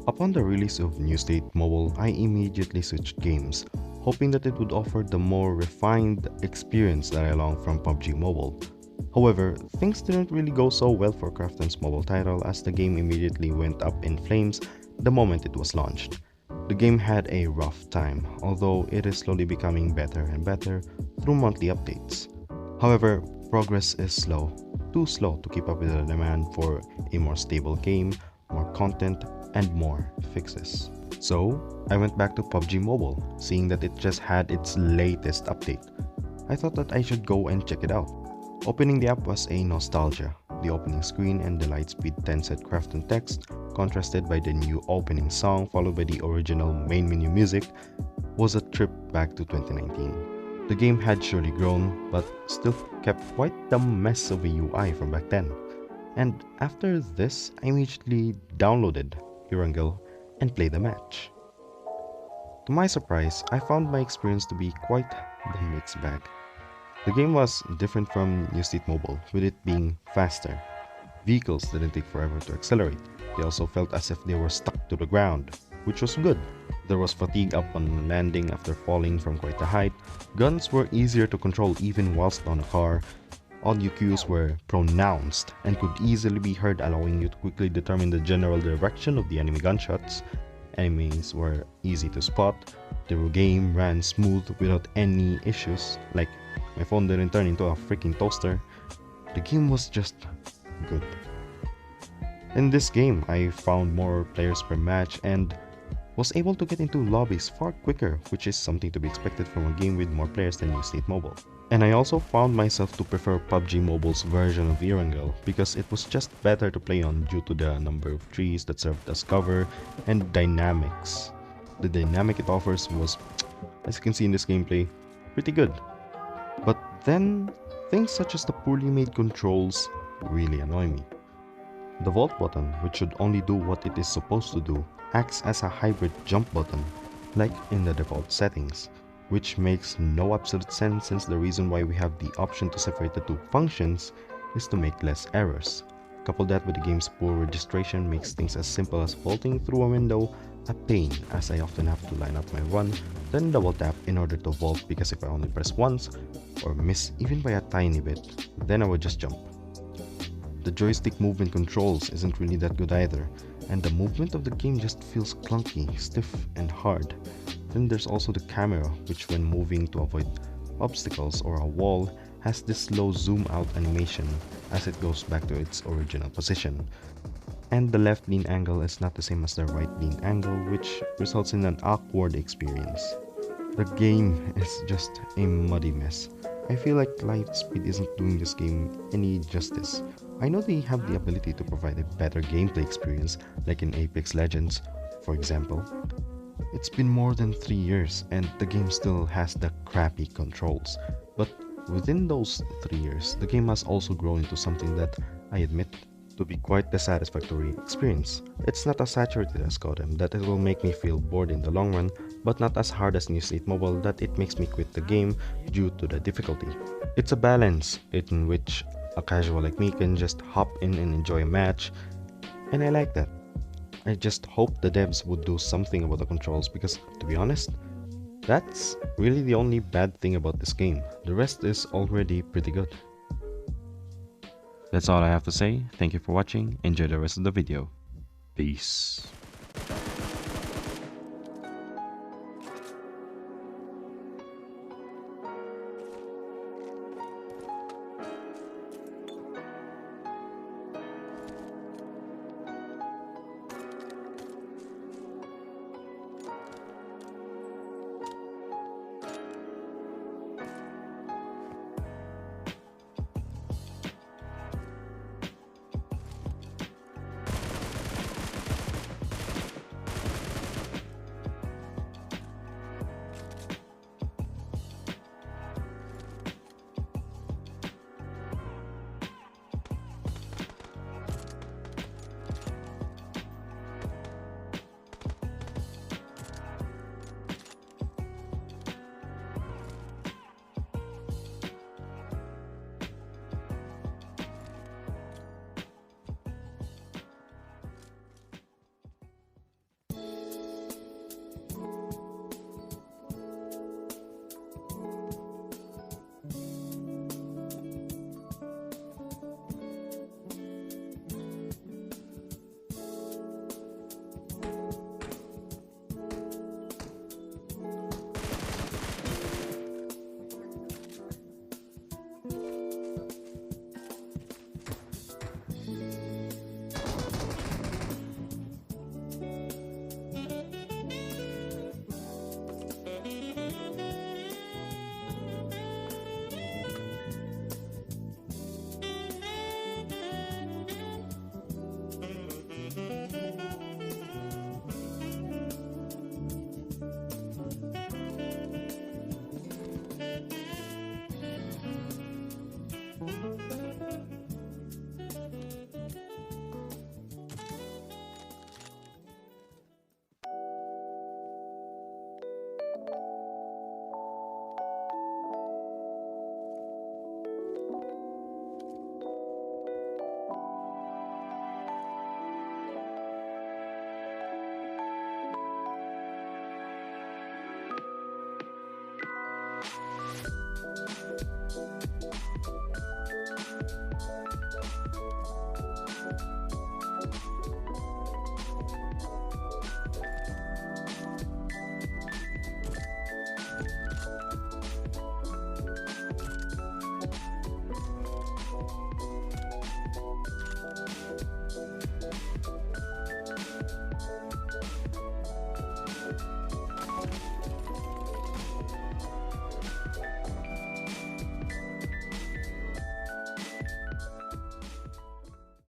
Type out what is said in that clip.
Upon the release of New State Mobile, I immediately switched games, hoping that it would offer the more refined experience that I longed from PUBG Mobile. However, things didn't really go so well for Krafton's mobile title as the game immediately went up in flames the moment it was launched. The game had a rough time, although it is slowly becoming better and better through monthly updates. However, progress is slow, too slow to keep up with the demand for a more stable game, more content, and more fixes. So, I went back to PUBG Mobile, seeing that it just had its latest update. I thought that I should go and check it out. Opening the app was a nostalgia. The opening screen and the Lightspeed 10 set Krafton text, contrasted by the new opening song followed by the original main menu music, was a trip back to 2019. The game had surely grown, but still kept quite the mess of a UI from back then. And after this, I immediately downloaded Erangel and played the match. To my surprise, I found my experience to be quite the mixed bag. The game was different from New State Mobile, with it being faster. Vehicles didn't take forever to accelerate. They also felt as if they were stuck to the ground, which was good. There was fatigue up on landing after falling from quite a height. Guns were easier to control even whilst on a car. Audio cues were pronounced and could easily be heard, allowing you to quickly determine the general direction of the enemy gunshots. Enemies were easy to spot. The game ran smooth without any issues, like my phone didn't turn into a freaking toaster. The game was just good. In this game, I found more players per match and was able to get into lobbies far quicker, which is something to be expected from a game with more players than New State Mobile. And I also found myself to prefer PUBG Mobile's version of Erangel because it was just better to play on due to the number of trees that served as cover and dynamics. The dynamic it offers was, as you can see in this gameplay, pretty good. But then, things such as the poorly made controls really annoy me. The vault button, which should only do what it is supposed to do, acts as a hybrid jump button, like in the default settings, which makes no absolute sense since the reason why we have the option to separate the two functions is to make less errors. Couple that with the game's poor registration makes things as simple as vaulting through a window a pain, as I often have to line up my run, then double tap in order to vault, because if I only press once or miss even by a tiny bit, then I would just jump. The joystick movement controls isn't really that good either, and the movement of the game just feels clunky, stiff, and hard. Then there's also the camera, which when moving to avoid obstacles or a wall has this slow zoom out animation as it goes back to its original position. And the left lean angle is not the same as the right lean angle, which results in an awkward experience. The game is just a muddy mess. I feel like Lightspeed isn't doing this game any justice. I know they have the ability to provide a better gameplay experience, like in Apex Legends, for example. It's been more than 3 years and the game still has the crappy controls. But within those 3 years, the game has also grown into something that, I admit, to be quite the satisfactory experience. It's not as saturated as Godem that it will make me feel bored in the long run, but not as hard as New State Mobile that it makes me quit the game due to the difficulty. It's a balance in which a casual like me can just hop in and enjoy a match, and I like that. I just hope the devs would do something about the controls because, to be honest, that's really the only bad thing about this game. The rest is already pretty good. That's all I have to say. Thank you for watching. Enjoy the rest of the video. Peace.